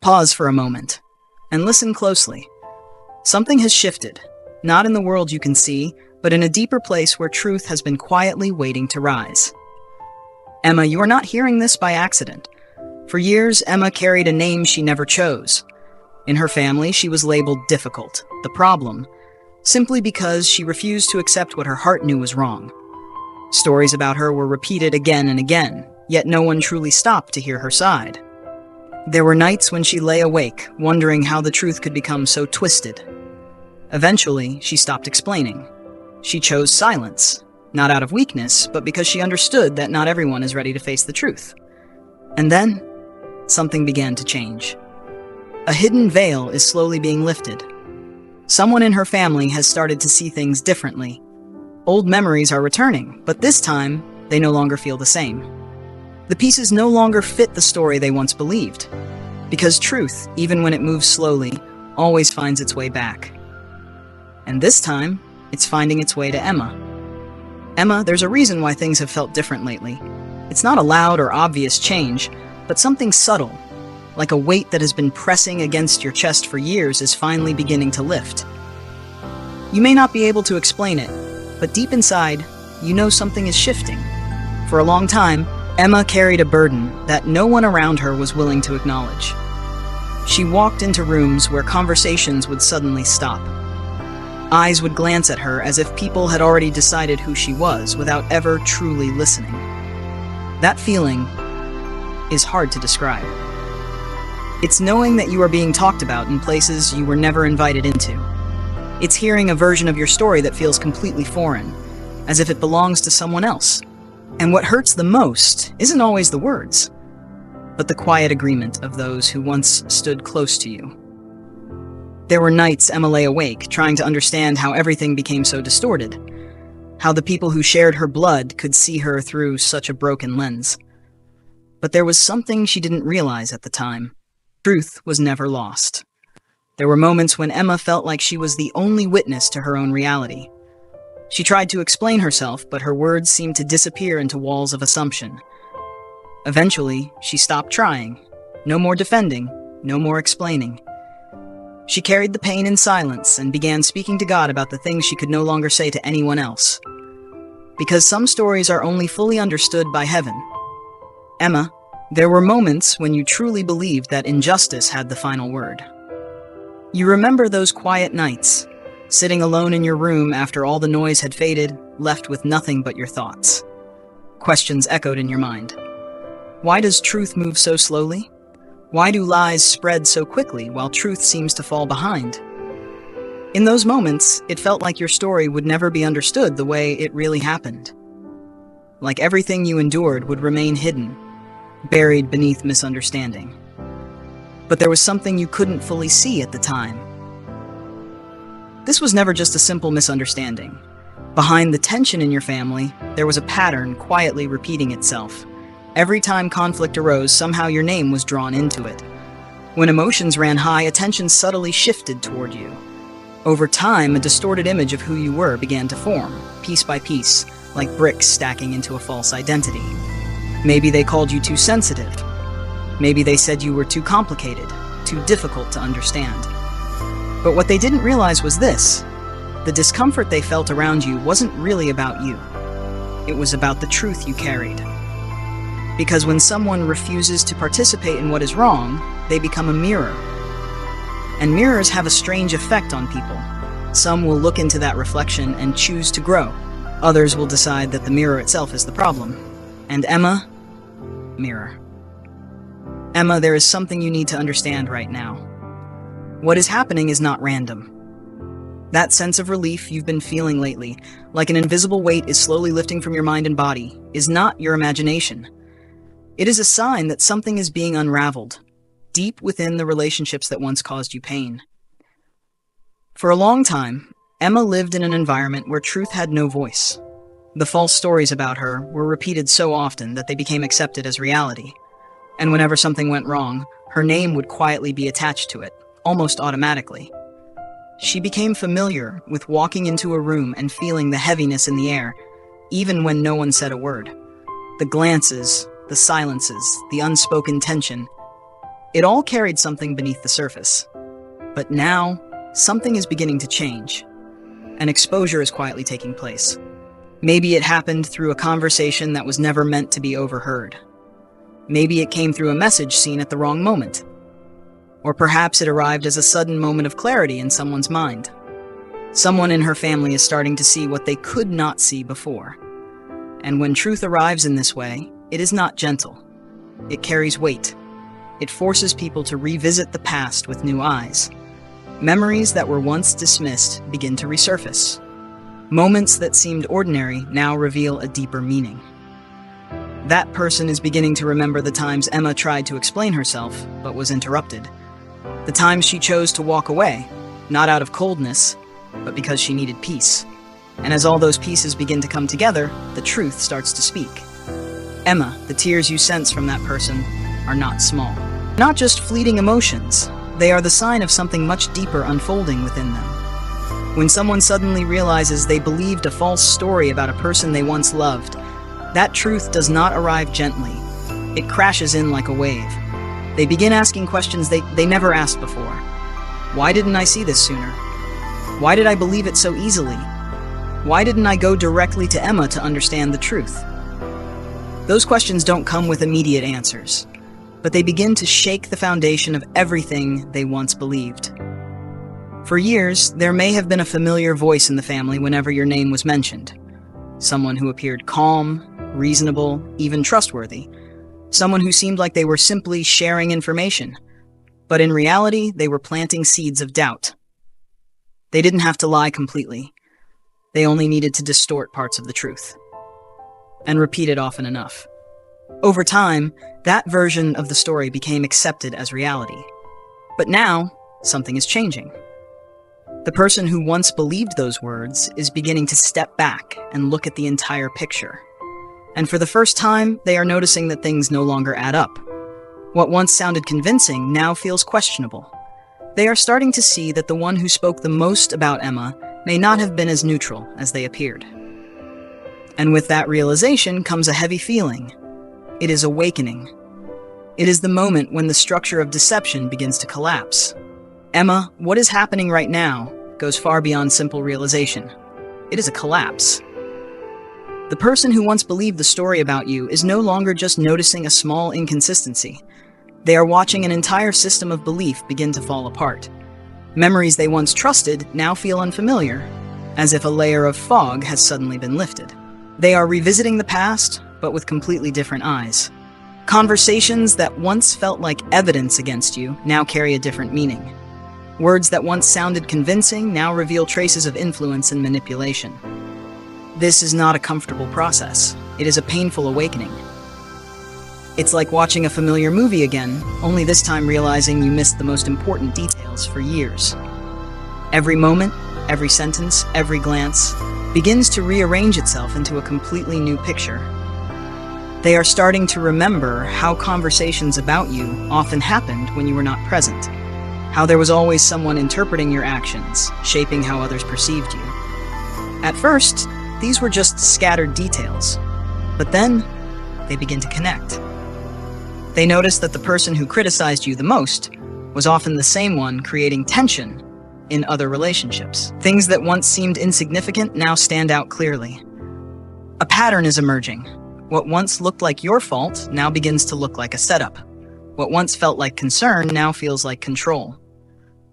Pause for a moment and listen closely. Something has shifted, not in the world you can see, but in a deeper place where truth has been quietly waiting to rise. Emma, you are not hearing this by accident. For years, Emma carried a name she never chose. In her family, she was labeled difficult, the problem, simply because she refused to accept what her heart knew was wrong. Stories about her were repeated again and again, yet no one truly stopped to hear her side. There were nights when she lay awake, wondering how the truth could become so twisted. Eventually, she stopped explaining. She chose silence, not out of weakness, but because she understood that not everyone is ready to face the truth. And then, something began to change. A hidden veil is slowly being lifted. Someone in her family has started to see things differently. Old memories are returning, but this time, they no longer feel the same. The pieces no longer fit the story they once believed. Because truth, even when it moves slowly, always finds its way back. And this time, it's finding its way to Emma. Emma, there's a reason why things have felt different lately. It's not a loud or obvious change, but something subtle, like a weight that has been pressing against your chest for years is finally beginning to lift. You may not be able to explain it, but deep inside, you know something is shifting. For a long time, Emma carried a burden that no one around her was willing to acknowledge. She walked into rooms where conversations would suddenly stop. Eyes would glance at her as if people had already decided who she was without ever truly listening. That feeling is hard to describe. It's knowing that you are being talked about in places you were never invited into. It's hearing a version of your story that feels completely foreign, as if it belongs to someone else. And what hurts the most isn't always the words, but the quiet agreement of those who once stood close to you. There were nights Emma lay awake, trying to understand how everything became so distorted, how the people who shared her blood could see her through such a broken lens. But there was something she didn't realize at the time. Truth was never lost. There were moments when Emma felt like she was the only witness to her own reality. She tried to explain herself, but her words seemed to disappear into walls of assumption. Eventually, she stopped trying. No more defending, no more explaining. She carried the pain in silence and began speaking to God about the things she could no longer say to anyone else. Because some stories are only fully understood by heaven. Emma, there were moments when you truly believed that injustice had the final word. You remember those quiet nights, sitting alone in your room after all the noise had faded, left with nothing but your thoughts. Questions echoed in your mind. Why does truth move so slowly? Why do lies spread so quickly while truth seems to fall behind? In those moments, it felt like your story would never be understood the way it really happened. Like everything you endured would remain hidden, buried beneath misunderstanding. But there was something you couldn't fully see at the time. This was never just a simple misunderstanding. Behind the tension in your family, there was a pattern quietly repeating itself. Every time conflict arose, somehow your name was drawn into it. When emotions ran high, attention subtly shifted toward you. Over time, a distorted image of who you were began to form, piece by piece, like bricks stacking into a false identity. Maybe they called you too sensitive. Maybe they said you were too complicated, too difficult to understand. But what they didn't realize was this: the discomfort they felt around you wasn't really about you. It was about the truth you carried. Because when someone refuses to participate in what is wrong, they become a mirror. And mirrors have a strange effect on people. Some will look into that reflection and choose to grow. Others will decide that the mirror itself is the problem. And Emma, mirror. Emma, there is something you need to understand right now. What is happening is not random. That sense of relief you've been feeling lately, like an invisible weight is slowly lifting from your mind and body, is not your imagination. It is a sign that something is being unraveled, deep within the relationships that once caused you pain. For a long time, Emma lived in an environment where truth had no voice. The false stories about her were repeated so often that they became accepted as reality. And whenever something went wrong, her name would quietly be attached to it, almost automatically. She became familiar with walking into a room and feeling the heaviness in the air, even when no one said a word. The glances, the silences, the unspoken tension. It all carried something beneath the surface. But now, something is beginning to change. An exposure is quietly taking place. Maybe it happened through a conversation that was never meant to be overheard. Maybe it came through a message seen at the wrong moment. Or perhaps it arrived as a sudden moment of clarity in someone's mind. Someone in her family is starting to see what they could not see before. And when truth arrives in this way, it is not gentle. It carries weight. It forces people to revisit the past with new eyes. Memories that were once dismissed begin to resurface. Moments that seemed ordinary now reveal a deeper meaning. That person is beginning to remember the times Emma tried to explain herself, but was interrupted. The times she chose to walk away, not out of coldness, but because she needed peace. And as all those pieces begin to come together, the truth starts to speak. Emma, the tears you sense from that person are not small. Not just fleeting emotions, they are the sign of something much deeper unfolding within them. When someone suddenly realizes they believed a false story about a person they once loved, that truth does not arrive gently. It crashes in like a wave. They begin asking questions they never asked before. Why didn't I see this sooner? Why did I believe it so easily? Why didn't I go directly to Emma to understand the truth? Those questions don't come with immediate answers, but they begin to shake the foundation of everything they once believed. For years, there may have been a familiar voice in the family whenever your name was mentioned. Someone who appeared calm, reasonable, even trustworthy. Someone who seemed like they were simply sharing information. But in reality, they were planting seeds of doubt. They didn't have to lie completely. They only needed to distort parts of the truth. And repeat it often enough. Over time, that version of the story became accepted as reality. But now, something is changing. The person who once believed those words is beginning to step back and look at the entire picture. And for the first time, they are noticing that things no longer add up. What once sounded convincing now feels questionable. They are starting to see that the one who spoke the most about Emma may not have been as neutral as they appeared. And with that realization comes a heavy feeling. It is awakening. It is the moment when the structure of deception begins to collapse. Emma, what is happening right now goes far beyond simple realization. It is a collapse. The person who once believed the story about you is no longer just noticing a small inconsistency. They are watching an entire system of belief begin to fall apart. Memories they once trusted now feel unfamiliar, as if a layer of fog has suddenly been lifted. They are revisiting the past, but with completely different eyes. Conversations that once felt like evidence against you now carry a different meaning. Words that once sounded convincing now reveal traces of influence and manipulation. This is not a comfortable process. It is a painful awakening. It's like watching a familiar movie again, only this time realizing you missed the most important details for years. Every moment, every sentence, every glance begins to rearrange itself into a completely new picture. They are starting to remember how conversations about you often happened when you were not present. How there was always someone interpreting your actions, shaping how others perceived you. At first, these were just scattered details, but then they begin to connect. They notice that the person who criticized you the most was often the same one creating tension in other relationships. Things that once seemed insignificant now stand out clearly. A pattern is emerging. What once looked like your fault now begins to look like a setup. What once felt like concern now feels like control.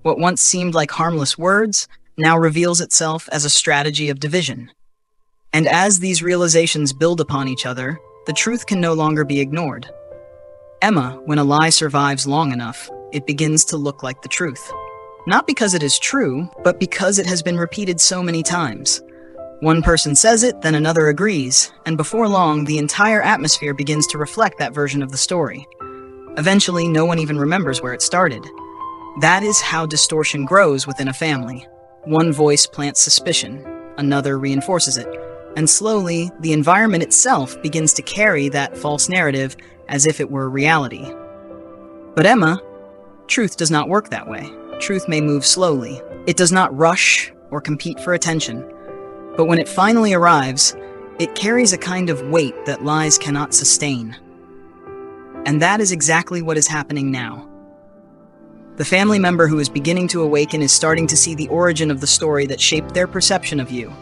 What once seemed like harmless words now reveals itself as a strategy of division. And as these realizations build upon each other, the truth can no longer be ignored. Emma, when a lie survives long enough, it begins to look like the truth. Not because it is true, but because it has been repeated so many times. One person says it, then another agrees, and before long, the entire atmosphere begins to reflect that version of the story. Eventually, no one even remembers where it started. That is how distortion grows within a family. One voice plants suspicion, another reinforces it, and slowly, the environment itself begins to carry that false narrative as if it were reality. But Emma, truth does not work that way. Truth may move slowly. It does not rush or compete for attention. But when it finally arrives, it carries a kind of weight that lies cannot sustain. And that is exactly what is happening now. The family member who is beginning to awaken is starting to see the origin of the story that shaped their perception of you.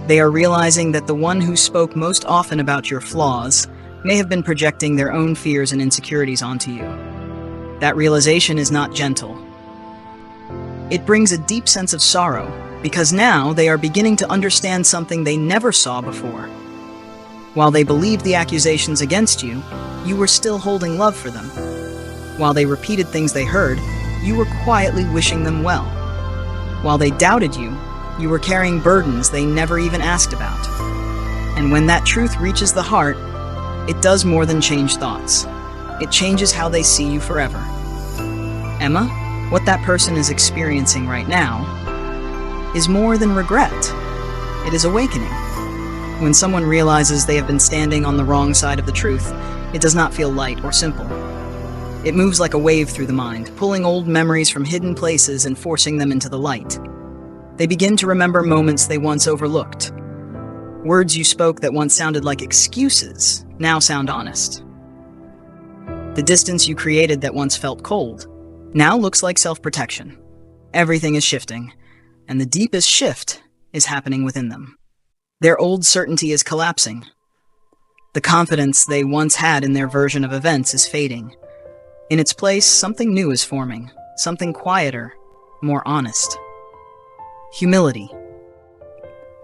They are realizing that the one who spoke most often about your flaws may have been projecting their own fears and insecurities onto you. That realization is not gentle. It brings a deep sense of sorrow, because now they are beginning to understand something they never saw before. While they believed the accusations against you, you were still holding love for them. While they repeated things they heard, you were quietly wishing them well. While they doubted you, you were carrying burdens they never even asked about. And when that truth reaches the heart, it does more than change thoughts. It changes how they see you forever. Emma, what that person is experiencing right now is more than regret. It is awakening. When someone realizes they have been standing on the wrong side of the truth, it does not feel light or simple. It moves like a wave through the mind, pulling old memories from hidden places and forcing them into the light. They begin to remember moments they once overlooked. Words you spoke that once sounded like excuses now sound honest. The distance you created that once felt cold now looks like self-protection. Everything is shifting, and the deepest shift is happening within them. Their old certainty is collapsing. The confidence they once had in their version of events is fading. In its place, something new is forming, something quieter, more honest. Humility.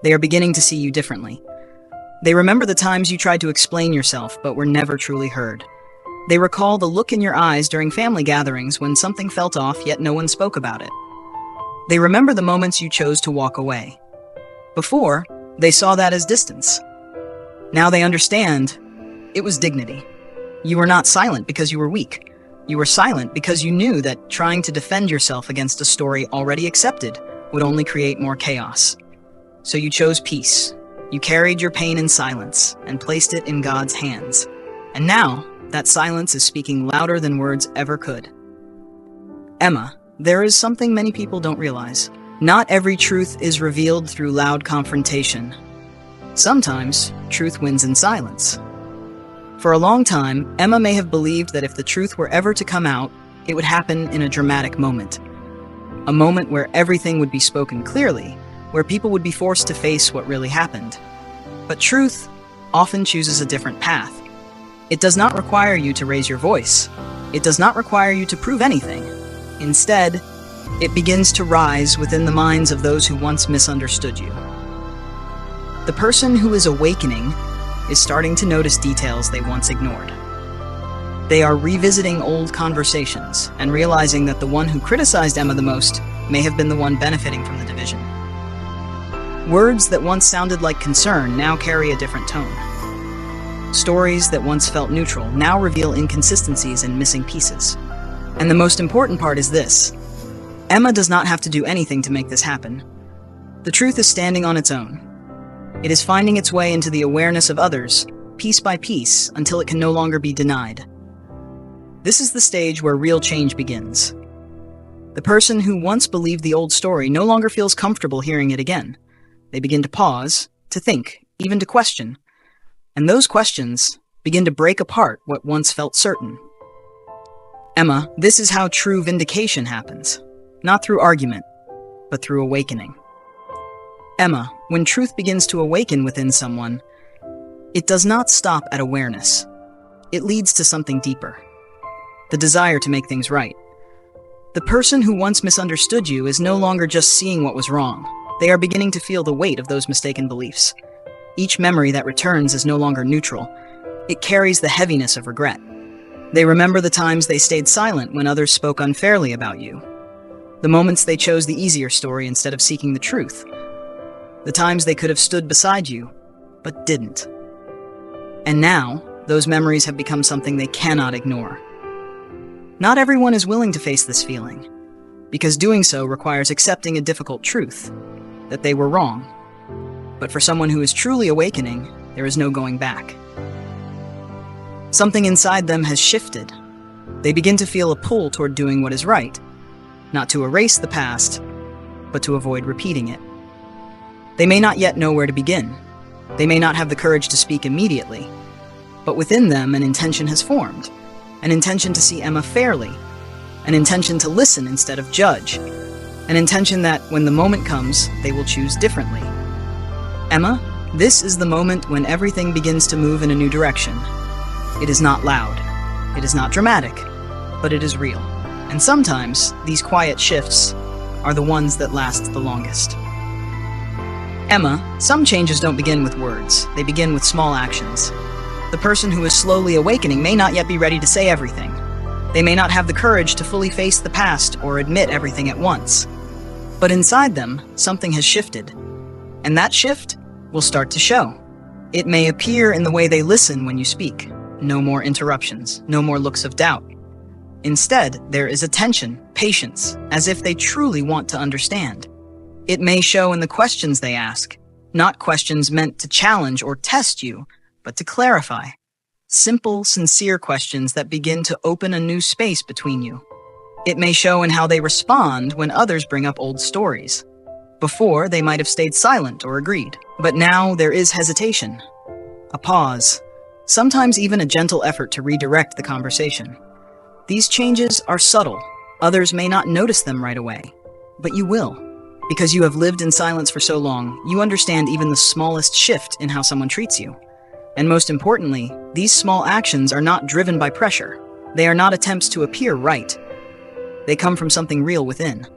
They are beginning to see you differently. They remember the times you tried to explain yourself but were never truly heard. They recall the look in your eyes during family gatherings when something felt off yet no one spoke about it. They remember the moments you chose to walk away. Before, they saw that as distance. Now they understand it was dignity. You were not silent because you were weak. You were silent because you knew that trying to defend yourself against a story already accepted would only create more chaos. So you chose peace. You carried your pain in silence and placed it in God's hands. And now, that silence is speaking louder than words ever could. Emma, there is something many people don't realize. Not every truth is revealed through loud confrontation. Sometimes, truth wins in silence. For a long time, Emma may have believed that if the truth were ever to come out, it would happen in a dramatic moment. A moment where everything would be spoken clearly, where people would be forced to face what really happened. But truth often chooses a different path. It does not require you to raise your voice. It does not require you to prove anything. Instead, it begins to rise within the minds of those who once misunderstood you. The person who is awakening is starting to notice details they once ignored. They are revisiting old conversations and realizing that the one who criticized Emma the most may have been the one benefiting from the division. Words that once sounded like concern now carry a different tone. Stories that once felt neutral now reveal inconsistencies and missing pieces. And the most important part is this: Emma does not have to do anything to make this happen. The truth is standing on its own. It is finding its way into the awareness of others, piece by piece, until it can no longer be denied. This is the stage where real change begins. The person who once believed the old story no longer feels comfortable hearing it again. They begin to pause, to think, even to question. And those questions begin to break apart what once felt certain. Emma, this is how true vindication happens. Not through argument, but through awakening. Emma, when truth begins to awaken within someone, it does not stop at awareness. It leads to something deeper. The desire to make things right. The person who once misunderstood you is no longer just seeing what was wrong. They are beginning to feel the weight of those mistaken beliefs. Each memory that returns is no longer neutral. It carries the heaviness of regret. They remember the times they stayed silent when others spoke unfairly about you. The moments they chose the easier story instead of seeking the truth. The times they could have stood beside you, but didn't. And now, those memories have become something they cannot ignore. Not everyone is willing to face this feeling, because doing so requires accepting a difficult truth, that they were wrong. But for someone who is truly awakening, there is no going back. Something inside them has shifted. They begin to feel a pull toward doing what is right, not to erase the past, but to avoid repeating it. They may not yet know where to begin. They may not have the courage to speak immediately, but within them an intention has formed, an intention to see Emma fairly, an intention to listen instead of judge, an intention that, when the moment comes, they will choose differently. Emma, this is the moment when everything begins to move in a new direction. It is not loud, it is not dramatic, but it is real. And sometimes, these quiet shifts are the ones that last the longest. Emma, some changes don't begin with words, they begin with small actions. The person who is slowly awakening may not yet be ready to say everything. They may not have the courage to fully face the past or admit everything at once. But inside them, something has shifted. And that shift will start to show. It may appear in the way they listen when you speak. No more interruptions, no more looks of doubt. Instead, there is attention, patience, as if they truly want to understand. It may show in the questions they ask, not questions meant to challenge or test you, but to clarify. Simple, sincere questions that begin to open a new space between you. It may show in how they respond when others bring up old stories. Before, they might have stayed silent or agreed, but now there is hesitation, a pause, sometimes even a gentle effort to redirect the conversation. These changes are subtle. Others may not notice them right away, but you will. Because you have lived in silence for so long, you understand even the smallest shift in how someone treats you. And most importantly, these small actions are not driven by pressure. They are not attempts to appear right. They come from something real within.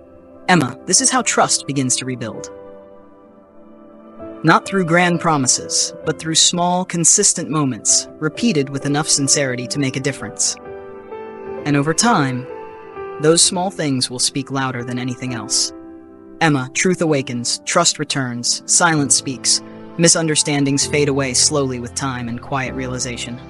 Emma, this is how trust begins to rebuild. Not through grand promises, but through small, consistent moments, repeated with enough sincerity to make a difference. And over time, those small things will speak louder than anything else. Emma, truth awakens, trust returns, silence speaks, misunderstandings fade away slowly with time and quiet realization.